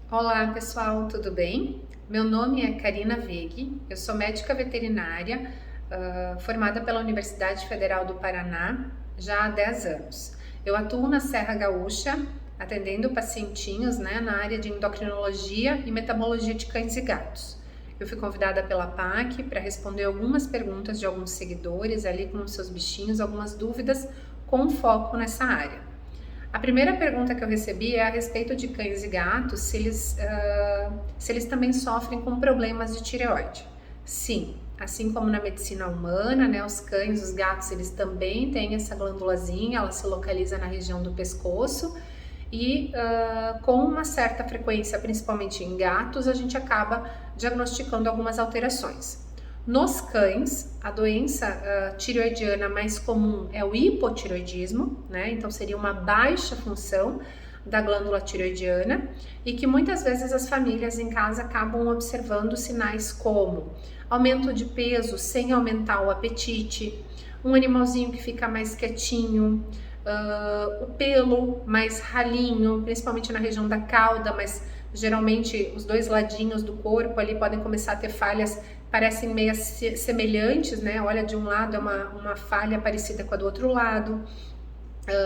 Olá pessoal, tudo bem? Meu nome é Karina Veg, eu sou médica veterinária, formada pela Universidade Federal do Paraná já há 10 anos. Eu atuo na Serra Gaúcha, atendendo pacientinhos, na área de endocrinologia e metabologia de cães e gatos. Eu fui convidada pela PAC para responder algumas perguntas de alguns seguidores ali com os seus bichinhos, algumas dúvidas com foco nessa área. A primeira pergunta que eu recebi é a respeito de cães e gatos, se eles também sofrem com problemas de tireoide. Sim, assim como na medicina humana, os cães, os gatos, eles também têm essa glândulazinha, ela se localiza na região do pescoço e com uma certa frequência, principalmente em gatos, a gente acaba diagnosticando algumas alterações. Nos cães, a doença tireoidiana mais comum é o hipotireoidismo, Então seria uma baixa função da glândula tireoidiana e que muitas vezes as famílias em casa acabam observando sinais como aumento de peso sem aumentar o apetite, um animalzinho que fica mais quietinho, o pelo mais ralinho, principalmente na região da cauda, mas geralmente os dois ladinhos do corpo ali podem começar a ter falhas, parecem meio semelhantes, Olha, de um lado é uma falha parecida com a do outro lado.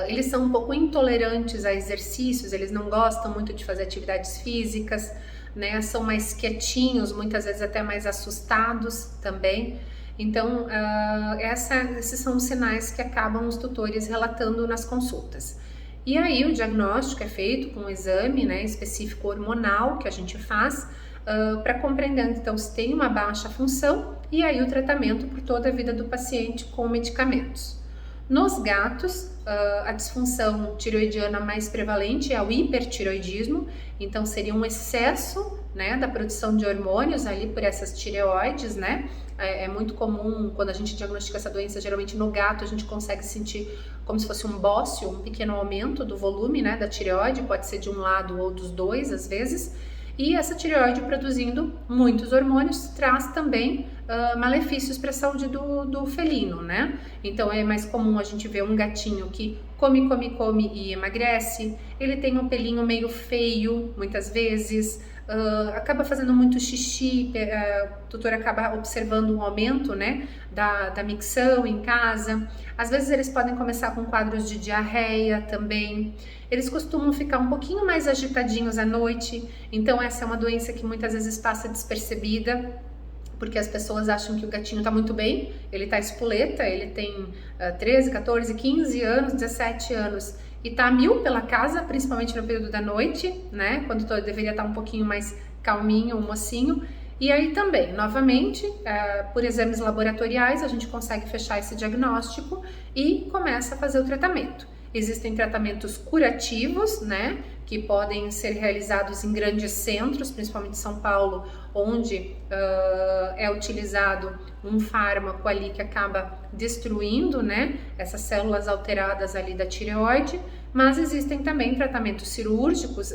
Eles são um pouco intolerantes a exercícios, eles não gostam muito de fazer atividades físicas, São mais quietinhos, muitas vezes até mais assustados também. Então, esses são os sinais que acabam os tutores relatando nas consultas. E aí o diagnóstico é feito com um exame específico hormonal que a gente faz para compreender então se tem uma baixa função e aí o tratamento por toda a vida do paciente com medicamentos. Nos gatos, a disfunção tireoidiana mais prevalente é o hipertireoidismo, então seria um excesso da produção de hormônios ali por essas tireoides, É muito comum quando a gente diagnostica essa doença, geralmente no gato a gente consegue sentir como se fosse um bócio, um pequeno aumento do volume da tireoide, pode ser de um lado ou dos dois às vezes. E essa tireoide produzindo muitos hormônios traz também malefícios para a saúde do felino, Então é mais comum a gente ver um gatinho que come e emagrece, ele tem um pelinho meio feio muitas vezes, acaba fazendo muito xixi, o tutor acaba observando um aumento da micção em casa. Às vezes eles podem começar com quadros de diarreia também. Eles costumam ficar um pouquinho mais agitadinhos à noite, então essa é uma doença que muitas vezes passa despercebida, porque as pessoas acham que o gatinho tá muito bem, ele tá espoleta, ele tem 13, 14, 15 anos, 17 anos, e tá a mil pela casa, principalmente no período da noite, Quando deveria estar um pouquinho mais calminho, o mocinho. E aí também, novamente, por exames laboratoriais, a gente consegue fechar esse diagnóstico e começa a fazer o tratamento. Existem tratamentos curativos, que podem ser realizados em grandes centros, principalmente São Paulo, onde é utilizado um fármaco ali que acaba destruindo, essas células alteradas ali da tireoide. Mas existem também tratamentos cirúrgicos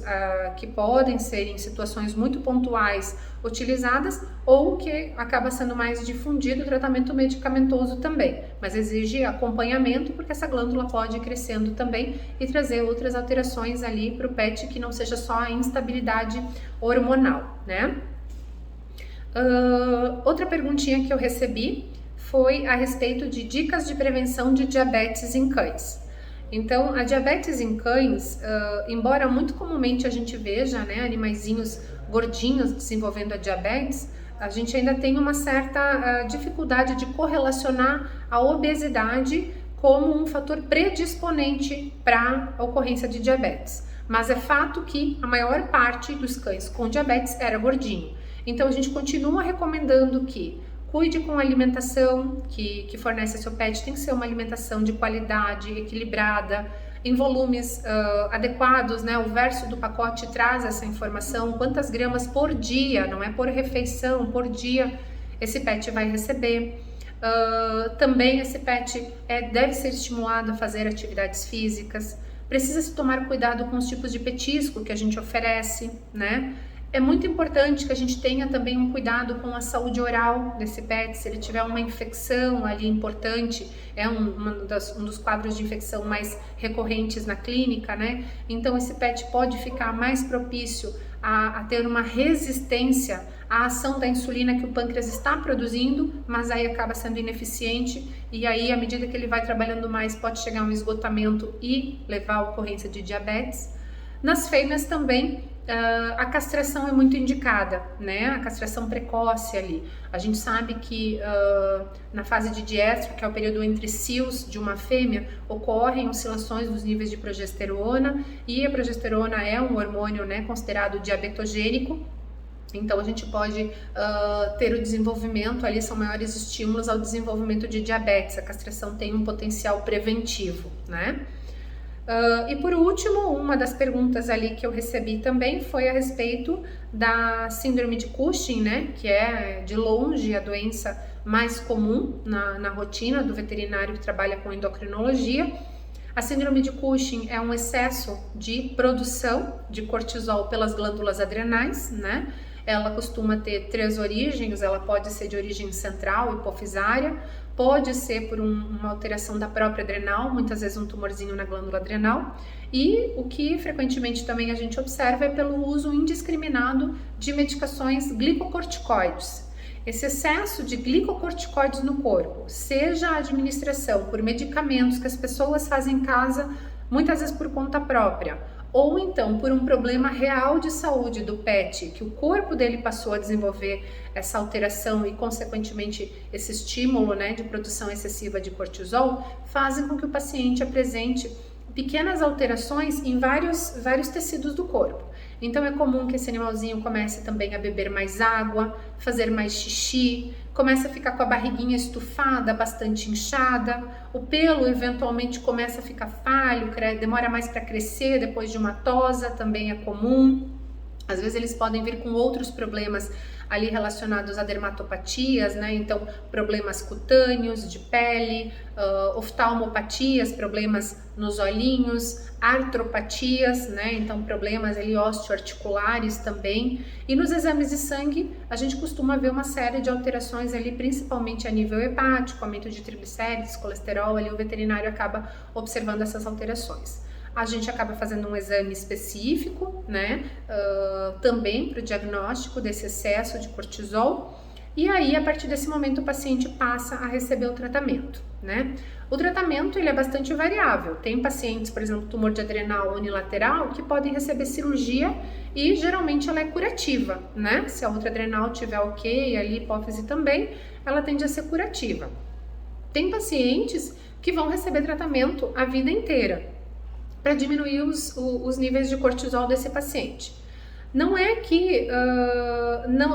que podem ser em situações muito pontuais utilizadas ou que acaba sendo mais difundido o tratamento medicamentoso também, mas exige acompanhamento porque essa glândula pode ir crescendo também e trazer outras alterações ali para o pet que não seja só a instabilidade hormonal, outra perguntinha que eu recebi foi a respeito de dicas de prevenção de diabetes em cães. Então, a diabetes em cães, embora muito comumente a gente veja animaizinhos gordinhos desenvolvendo a diabetes, a gente ainda tem uma certa dificuldade de correlacionar a obesidade como um fator predisponente para a ocorrência de diabetes. Mas é fato que a maior parte dos cães com diabetes era gordinho. Então, a gente continua recomendando que cuide com a alimentação que fornece a seu pet, tem que ser uma alimentação de qualidade, equilibrada, em volumes adequados, O verso do pacote traz essa informação, quantas gramas por dia, não é por refeição, por dia esse pet vai receber. Também esse pet deve ser estimulado a fazer atividades físicas, precisa se tomar cuidado com os tipos de petisco que a gente oferece, É muito importante que a gente tenha também um cuidado com a saúde oral desse pet. Se ele tiver uma infecção ali importante, é um dos quadros de infecção mais recorrentes na clínica, né? Então esse pet pode ficar mais propício a ter uma resistência à ação da insulina que o pâncreas está produzindo, mas aí acaba sendo ineficiente, e aí à medida que ele vai trabalhando mais pode chegar a um esgotamento e levar à ocorrência de diabetes. Nas fêmeas também a castração é muito indicada, né? A castração precoce ali. A gente sabe que na fase de diéstro, que é o período entre cios de uma fêmea, ocorrem oscilações dos níveis de progesterona, e a progesterona é um hormônio, né, considerado diabetogênico. Então a gente pode ter o desenvolvimento ali, são maiores estímulos ao desenvolvimento de diabetes. A castração tem um potencial preventivo, né? E por último, uma das perguntas ali que eu recebi também foi a respeito da síndrome de Cushing, né? Que é de longe a doença mais comum na rotina do veterinário que trabalha com endocrinologia. A síndrome de Cushing é um excesso de produção de cortisol pelas glândulas adrenais, né? Ela costuma ter 3 origens, ela pode ser de origem central, hipofisária, pode ser por uma alteração da própria adrenal, muitas vezes um tumorzinho na glândula adrenal, e o que frequentemente também a gente observa é pelo uso indiscriminado de medicações glicocorticoides. Esse excesso de glicocorticoides no corpo, seja a administração por medicamentos que as pessoas fazem em casa, muitas vezes por conta própria, ou então por um problema real de saúde do pet, que o corpo dele passou a desenvolver essa alteração e consequentemente esse estímulo, né, de produção excessiva de cortisol, fazem com que o paciente apresente pequenas alterações em vários tecidos do corpo. Então é comum que esse animalzinho comece também a beber mais água, fazer mais xixi, começa a ficar com a barriguinha estufada, bastante inchada, o pelo eventualmente começa a ficar falho, demora mais para crescer depois de uma tosa, também é comum. Às vezes eles podem vir com outros problemas ali relacionados a dermatopatias, né? Então problemas cutâneos, de pele, oftalmopatias, problemas nos olhinhos, artropatias, né? Então problemas ali osteoarticulares também. E nos exames de sangue a gente costuma ver uma série de alterações ali, principalmente a nível hepático, aumento de triglicérides, colesterol, ali o veterinário acaba observando essas alterações. A gente acaba fazendo um exame específico, né, também para o diagnóstico desse excesso de cortisol, e aí a partir desse momento o paciente passa a receber o tratamento, né. O tratamento ele é bastante variável, tem pacientes, por exemplo, tumor de adrenal unilateral, que podem receber cirurgia e geralmente ela é curativa, né, se a outra adrenal tiver ok, ali hipófise também, ela tende a ser curativa. Tem pacientes que vão receber tratamento a vida inteira, para diminuir os níveis de cortisol desse paciente. Não é que,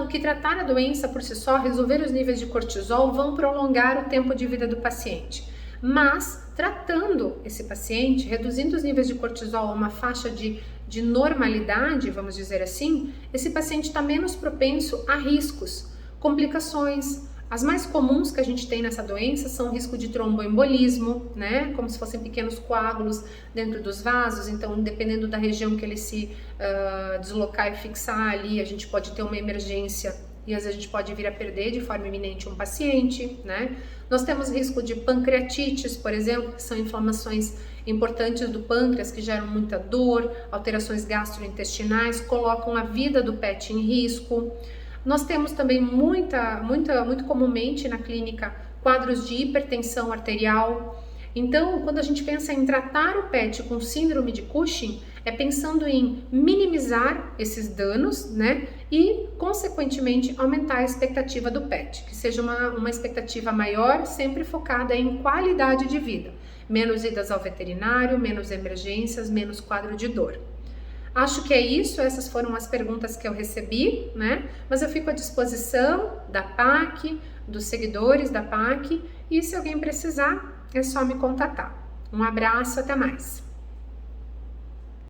que tratar a doença por si só, resolver os níveis de cortisol, vão prolongar o tempo de vida do paciente. Mas, tratando esse paciente, reduzindo os níveis de cortisol a uma faixa de normalidade, vamos dizer assim, esse paciente está menos propenso a riscos, complicações. As mais comuns que a gente tem nessa doença são o risco de tromboembolismo, né, como se fossem pequenos coágulos dentro dos vasos. Então, dependendo da região que ele se deslocar e fixar ali, a gente pode ter uma emergência e às vezes a gente pode vir a perder de forma iminente um paciente, né. Nós temos risco de pancreatites, por exemplo, que são inflamações importantes do pâncreas que geram muita dor, alterações gastrointestinais, colocam a vida do pet em risco. Nós temos também muito comumente na clínica quadros de hipertensão arterial. Então, quando a gente pensa em tratar o pet com síndrome de Cushing, é pensando em minimizar esses danos, né? E, consequentemente, aumentar a expectativa do pet, que seja uma expectativa maior, sempre focada em qualidade de vida. Menos idas ao veterinário, menos emergências, menos quadro de dor. Acho que é isso, essas foram as perguntas que eu recebi, né? Mas eu fico à disposição da PAC, dos seguidores da PAC, e se alguém precisar, é só me contatar. Um abraço, até mais!